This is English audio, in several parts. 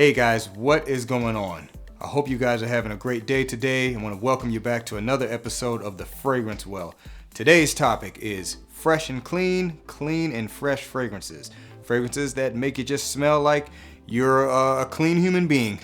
Hey guys, what is going on? I hope you guys are having a great day today. I want to welcome you back to another episode of The Fragrance Well. Today's topic is fresh and clean, clean and fresh fragrances. Fragrances that make you just smell like you're a clean human being,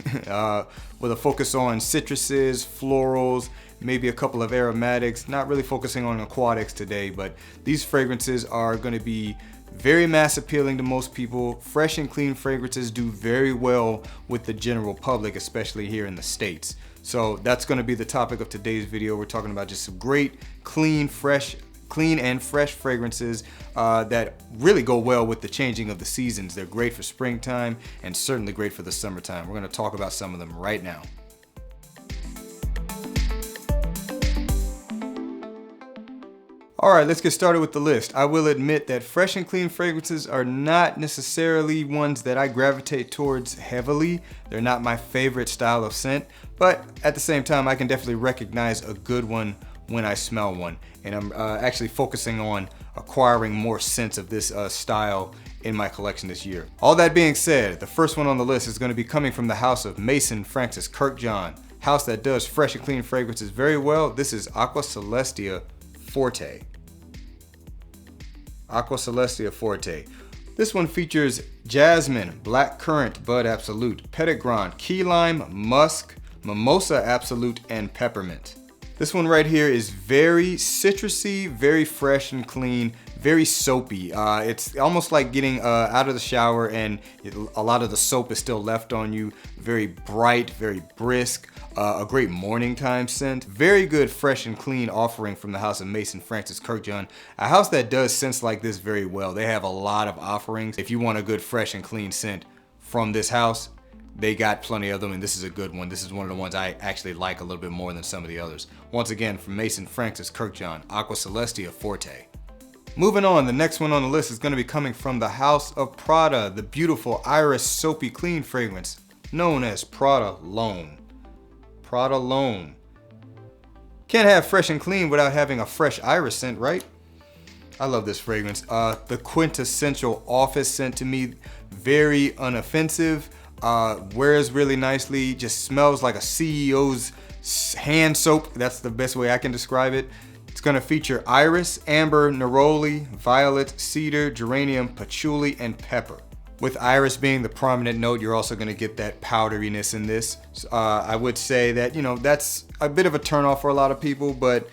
with a focus on citruses, florals, maybe a couple of aromatics, not really focusing on aquatics today, but these fragrances are going to be very mass appealing to most people. Fresh and clean fragrances do very well with the general public, especially here in the States. So that's going to be the topic of today's video. We're talking about just some great, clean and fresh fragrances that really go well with the changing of the seasons. They're great for springtime and certainly great for the summertime. We're going to talk about some of them right now. Alright, let's get started with the list. I will admit that fresh and clean fragrances are not necessarily ones that I gravitate towards heavily. They're not my favorite style of scent, but at the same time, I can definitely recognize a good one when I smell one. And I'm actually focusing on acquiring more scents of this style in my collection this year. All that being said, the first one on the list is going to be coming from the house of Maison Francis Kurkdjian. House that does fresh and clean fragrances very well. This is Aqua Celestia Forte. Aqua Celestia Forte. This one features jasmine, black currant, bud absolute, petitgrand, key lime, musk, mimosa absolute, and peppermint. This one right here is very citrusy, very fresh and clean, very soapy. It's almost like getting out of the shower and a lot of the soap is still left on you. Very bright, very brisk, a great morning time scent. Very good fresh and clean offering from the house of Maison Francis Kurkdjian. A house that does scents like this very well. They have a lot of offerings. If you want a good fresh and clean scent from this house, they got plenty of them, and this is a good one. This is one of the ones I actually like a little bit more than some of the others. Once again, from Maison Francis Kurkdjian, Aqua Celestia Forte. Moving on, the next one on the list is going to be coming from the house of Prada, the beautiful Iris Soapy Clean fragrance, known as Prada L'Homme. Prada L'Homme. Can't have fresh and clean without having a fresh iris scent, right? I love this fragrance. The quintessential office scent to me, very unoffensive. Wears really nicely, just smells like a CEO's hand soap. That's the best way I can describe it. It's going to feature iris, amber, neroli, violet, cedar, geranium, patchouli, and pepper. With iris being the prominent note, you're also going to get that powderiness in this. I would say that, that's a bit of a turnoff for a lot of people, but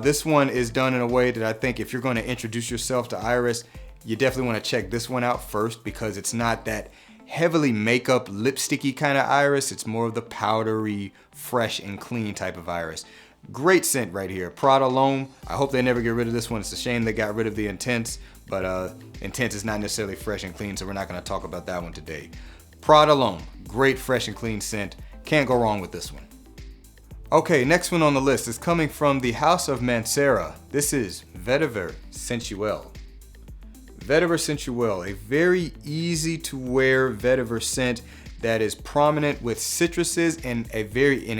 this one is done in a way that I think if you're going to introduce yourself to iris, you definitely want to check this one out first, because it's not that heavily makeup lipsticky kind of iris. It's more of the powdery, fresh and clean type of iris. Great scent right here. Prada L'Homme. I hope they never get rid of this one. It's a shame they got rid of the Intense, but Intense is not necessarily fresh and clean, so we're not going to talk about that one today. Prada L'Homme. Great fresh and clean scent. Can't go wrong with this one. Okay, next one on the list is coming from the house of Mancera. This is Vetiver Sensuel. Vetiver Sensuel, a very easy to wear vetiver scent that is prominent with citruses in a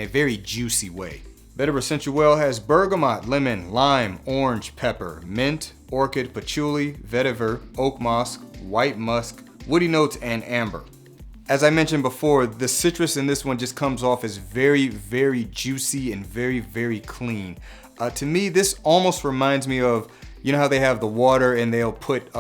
very juicy way. Vetiver Sensuel has bergamot, lemon, lime, orange, pepper, mint, orchid, patchouli, vetiver, oak moss, white musk, woody notes, and amber. As I mentioned before, the citrus in this one just comes off as very juicy and very clean. To me, this almost reminds me of, you know how they have the water and they'll put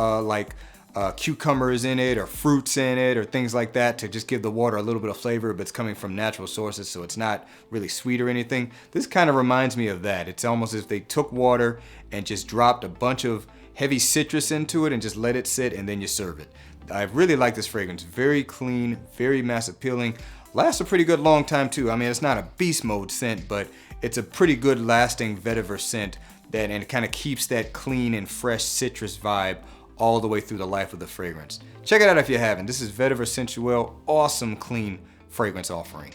cucumbers in it or fruits in it or things like that to just give the water a little bit of flavor, but it's coming from natural sources, so it's not really sweet or anything. This kind of reminds me of that. It's almost as if they took water and just dropped a bunch of heavy citrus into it and just let it sit, and then you serve it. I really like this fragrance. Very clean, very mass appealing. Lasts a pretty good long time too. I mean, it's not a beast mode scent, but it's a pretty good lasting vetiver scent and it kind of keeps that clean and fresh citrus vibe all the way through the life of the fragrance. Check it out if you haven't. This is Vetiver Sensuel, awesome clean fragrance offering.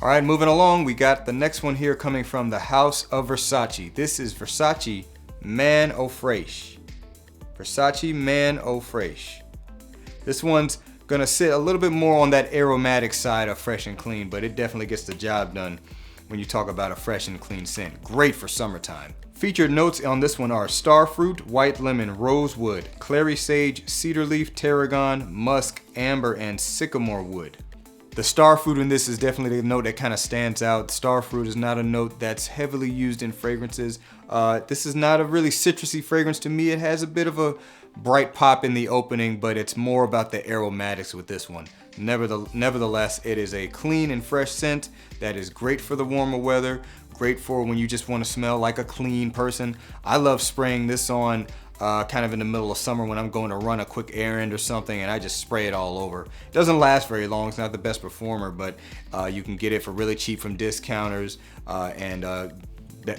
All right, moving along, we got the next one here coming from the house of Versace. This is Versace Man Eau Fraiche. Versace Man Eau Fraiche. This one's gonna sit a little bit more on that aromatic side of fresh and clean, but it definitely gets the job done when you talk about a fresh and clean scent. Great for summertime. Featured notes on this one are starfruit, white lemon, rosewood, clary sage, cedar leaf, tarragon, musk, amber, and sycamore wood. The star fruit in this is definitely the note that kind of stands out. Star fruit is not a note that's heavily used in fragrances. This is not a really citrusy fragrance to me. It has a bit of a bright pop in the opening, but it's more about the aromatics with this one. Nevertheless, it is a clean and fresh scent that is great for the warmer weather, great for when you just want to smell like a clean person. I love spraying this on kind of in the middle of summer when I'm going to run a quick errand or something, and I just spray it all over. It doesn't last very long. It's not the best performer, but you can get it for really cheap from discounters,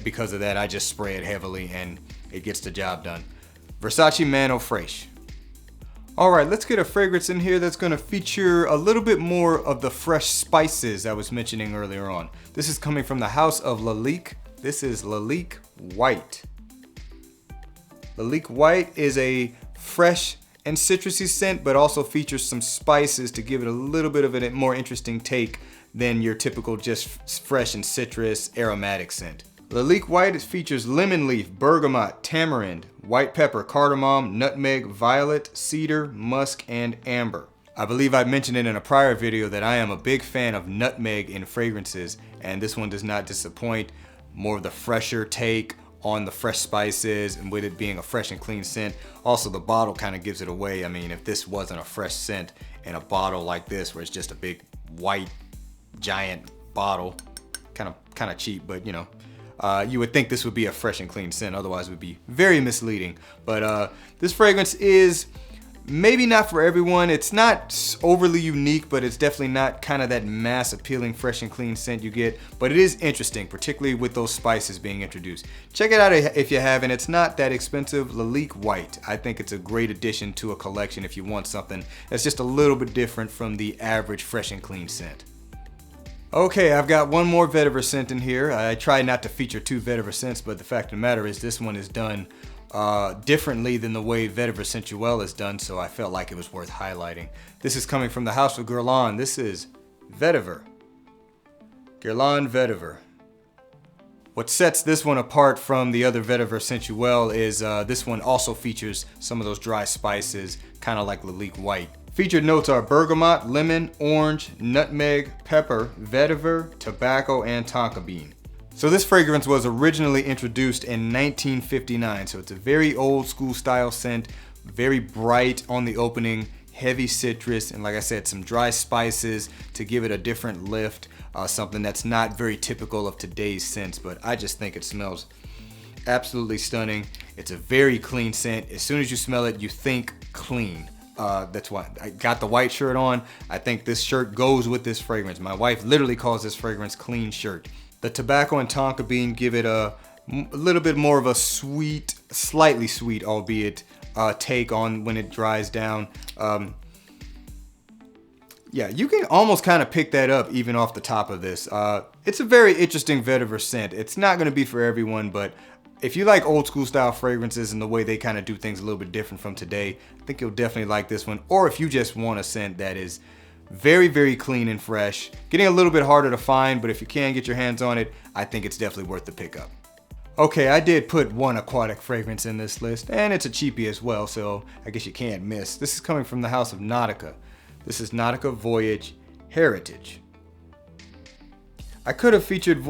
because of that, I just spray it heavily and it gets the job done. Versace Man Eau Fraiche. All right, let's get a fragrance in here that's going to feature a little bit more of the fresh spices I was mentioning earlier on. This is coming from the house of Lalique. This is Lalique White. Lalique White is a fresh and citrusy scent, but also features some spices to give it a little bit of a more interesting take than your typical just fresh and citrus aromatic scent. Lalique White features lemon leaf, bergamot, tamarind, white pepper, cardamom, nutmeg, violet, cedar, musk, and amber. I believe I mentioned it in a prior video that I am a big fan of nutmeg in fragrances, and this one does not disappoint. More of the fresher take on the fresh spices, and with it being a fresh and clean scent. Also, the bottle kind of gives it away. I mean, if this wasn't a fresh scent in a bottle like this, where it's just a big white giant bottle, kind of cheap, but you know, you would think this would be a fresh and clean scent, otherwise it would be very misleading. But this fragrance is maybe not for everyone. It's not overly unique, but it's definitely not kind of that mass appealing fresh and clean scent you get. But it is interesting, particularly with those spices being introduced. Check it out if you haven't. It's not that expensive. Lalique White. I think it's a great addition to a collection if you want something that's just a little bit different from the average fresh and clean scent. Okay, I've got one more Vetiver scent in here. I try not to feature two Vetiver scents, but the fact of the matter is this one is done differently than the way Vetiver Sensuelle is done, so I felt like it was worth highlighting. This is coming from the house of Guerlain. This is Vetiver. Guerlain Vetiver. What sets this one apart from the other Vetiver Sensuelle is this one also features some of those dry spices, kind of like Lalique White. Featured notes are bergamot, lemon, orange, nutmeg, pepper, vetiver, tobacco, and tonka bean. So this fragrance was originally introduced in 1959, so it's a very old school style scent, very bright on the opening, heavy citrus, and like I said, some dry spices to give it a different lift, something that's not very typical of today's scents, but I just think it smells absolutely stunning. It's a very clean scent. As soon as you smell it, you think clean. That's why I got the white shirt on. I think this shirt goes with this fragrance. My wife literally calls this fragrance clean shirt. The tobacco and tonka bean give it a little bit more of a sweet, slightly sweet, albeit, take on when it dries down. Yeah, you can almost kind of pick that up even off the top of this. It's a very interesting vetiver scent. It's not going to be for everyone, but if you like old school style fragrances and the way they kind of do things a little bit different from today, I think you'll definitely like this one. Or if you just want a scent that is very, very clean and fresh, getting a little bit harder to find, but if you can get your hands on it, I think it's definitely worth the pickup. Okay, I did put one aquatic fragrance in this list, and it's a cheapie as well, so I guess you can't miss. This is coming from the house of Nautica. This is Nautica Voyage Heritage. I could have featured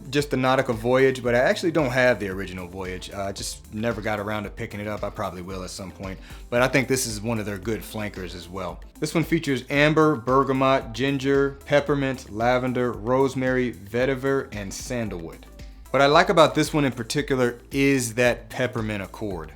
just the Nautica Voyage, but I actually don't have the original Voyage. I just never got around to picking it up. I probably will at some point, but I think this is one of their good flankers as well. This one features amber, bergamot, ginger, peppermint, lavender, rosemary, vetiver, and sandalwood. What I like about this one in particular is that peppermint accord.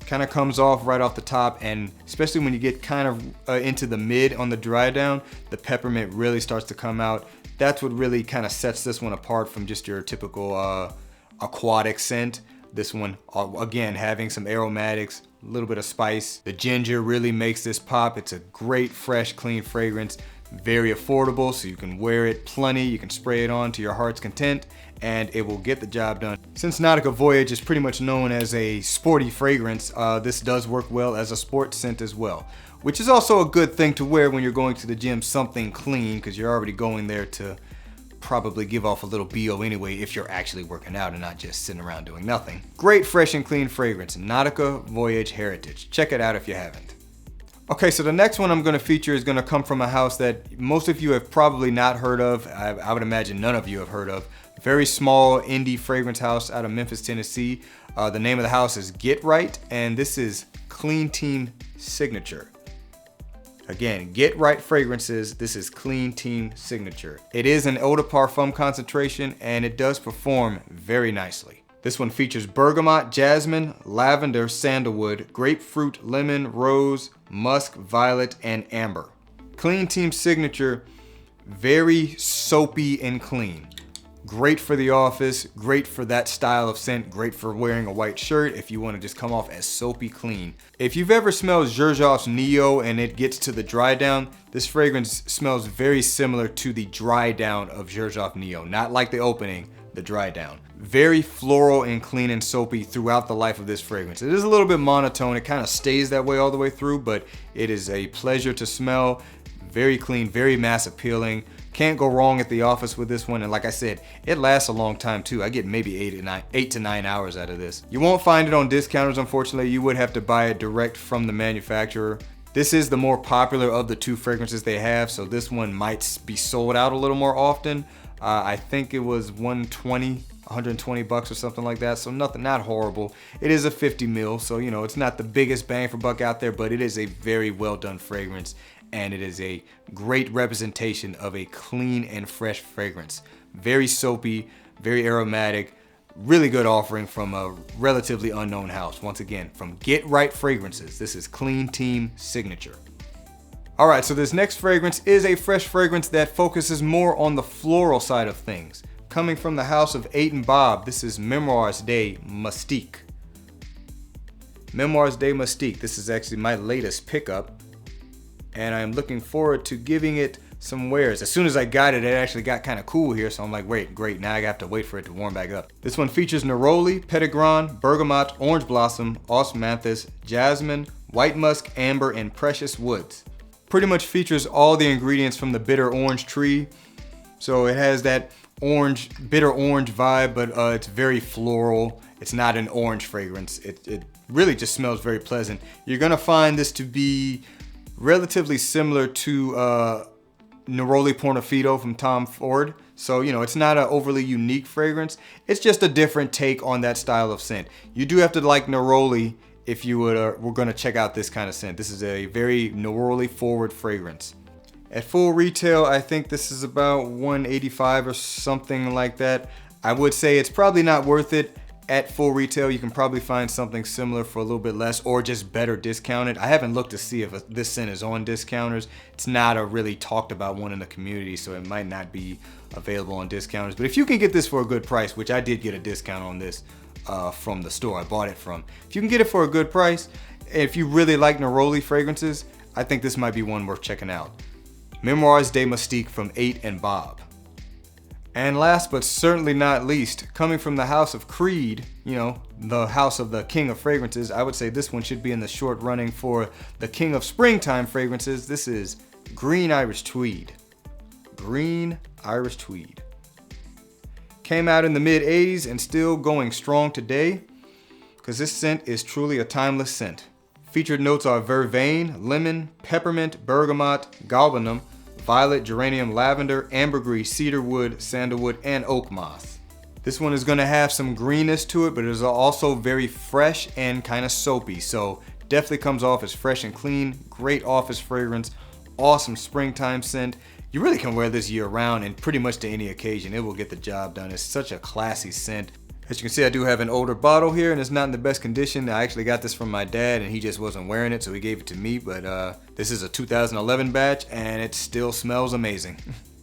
Kind of comes off right off the top, and especially when you get kind of into the mid on the dry down, the peppermint really starts to come out. That's what really kind of sets this one apart from just your typical aquatic scent. This one, again, having some aromatics, a little bit of spice. The ginger really makes this pop. It's a great, fresh, clean fragrance. Very affordable, so you can wear it plenty. You can spray it on to your heart's content, and it will get the job done. Since Nautica Voyage is pretty much known as a sporty fragrance, this does work well as a sport scent as well, which is also a good thing to wear when you're going to the gym, something clean, because you're already going there to probably give off a little BO anyway if you're actually working out and not just sitting around doing nothing. Great, fresh, and clean fragrance, Nautica Voyage Heritage. Check it out if you haven't. Okay, so the next one I'm going to feature is going to come from a house that most of you have probably not heard of. I would imagine none of you have heard of. Very small indie fragrance house out of Memphis, Tennessee. The name of the house is Get Right, and this is Clean Team Signature. Again, Get Right Fragrances, this is Clean Team Signature. It is an eau de parfum concentration, and it does perform very nicely. This one features bergamot, jasmine, lavender, sandalwood, grapefruit, lemon, rose, musk, violet, and amber. Clean Team Signature, very soapy and clean. Great for the office, great for that style of scent, great for wearing a white shirt if you want to just come off as soapy clean. If you've ever smelled Xerjoff's Neo and it gets to the dry down, this fragrance smells very similar to the dry down of Xerjoff Neo. Not like the opening, the dry down. Very floral and clean and soapy throughout the life of this fragrance. It is a little bit monotone. It kind of stays that way all the way through, but it is a pleasure to smell. Very clean, very mass appealing. Can't go wrong at the office with this one. And like I said, it lasts a long time too. I get maybe 8 to 9 hours out of this. You won't find it on discounters, unfortunately. You would have to buy it direct from the manufacturer. This is the more popular of the two fragrances they have, so this one might be sold out a little more often. I think it was 120 bucks or something like that, so not horrible. It is a 50 mil, so you know, it's not the biggest bang for buck out there, but it is a very well done fragrance, and it is a great representation of a clean and fresh fragrance. Very soapy, very aromatic, really good offering from a relatively unknown house. Once again, from Get Right Fragrances, this is Clean Team Signature. All right, so this next fragrance is a fresh fragrance that focuses more on the floral side of things. Coming from the house of 8 and Bob, this is Memoirs de Mystique. Memoirs de Mystique, this is actually my latest pickup, and I'm looking forward to giving it some wears. As soon as I got it, it actually got kind of cool here, so I'm like, wait, great, now I have to wait for it to warm back up. This one features neroli, petitgrain, bergamot, orange blossom, osmanthus, jasmine, white musk, amber, and precious woods. Pretty much features all the ingredients from the bitter orange tree. So it has that orange, bitter orange vibe, but it's very floral. It's not an orange fragrance. It really just smells very pleasant. You're gonna find this to be relatively similar to Neroli Portofino from Tom Ford. So, you know, it's not an overly unique fragrance. It's just a different take on that style of scent. You do have to like Neroli if you were gonna check out this kind of scent. This is a very Neroli forward fragrance. At full retail, I think this is about $185 or something like that. I would say it's probably not worth it. At full retail, you can probably find something similar for a little bit less or just better discounted. I haven't looked to see if this scent is on discounters. It's not a really talked about one in the community, so it might not be available on discounters. But if you can get this for a good price, which I did get a discount on this from the store I bought it from. If you can get it for a good price, if you really like Neroli fragrances, I think this might be one worth checking out. Memoirs de Mystique from 8 and Bob. And last but certainly not least, coming from the house of Creed, you know, the house of the king of fragrances, I would say this one should be in the short running for the king of springtime fragrances. This is Green Irish Tweed. Green Irish Tweed. Came out in the mid 80s and still going strong today, because this scent is truly a timeless scent. Featured notes are vervain, lemon, peppermint, bergamot, galbanum, violet, geranium, lavender, ambergris, cedarwood, sandalwood, and oak moss. This one is going to have some greenness to it, but it is also very fresh and kind of soapy. So definitely comes off as fresh and clean. Great office fragrance. Awesome springtime scent. You really can wear this year round and pretty much to any occasion. It will get the job done. It's such a classy scent. As you can see, I do have an older bottle here and it's not in the best condition. I actually got this from my dad and he just wasn't wearing it, so he gave it to me. But this is a 2011 batch and it still smells amazing.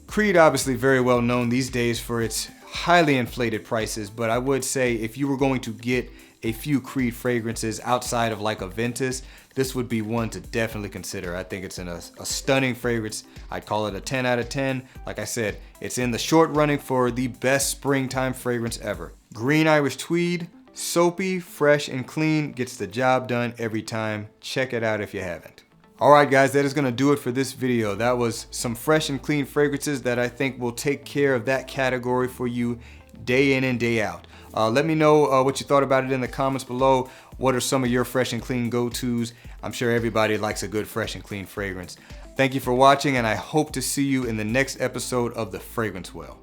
Creed obviously very well known these days for its highly inflated prices, but I would say if you were going to get a few Creed fragrances outside of like a Ventus, this would be one to definitely consider. I think it's a stunning fragrance. I'd call it a 10 out of 10. Like I said, it's in the short running for the best springtime fragrance ever. Green Irish Tweed, soapy, fresh, and clean, gets the job done every time. Check it out if you haven't. Alright guys, that is going to do it for this video. That was some fresh and clean fragrances that I think will take care of that category for you day in and day out. Let me know what you thought about it in the comments below. What are some of your fresh and clean go-tos? I'm sure everybody likes a good fresh and clean fragrance. Thank you for watching, and I hope to see you in the next episode of The Fragrance Well.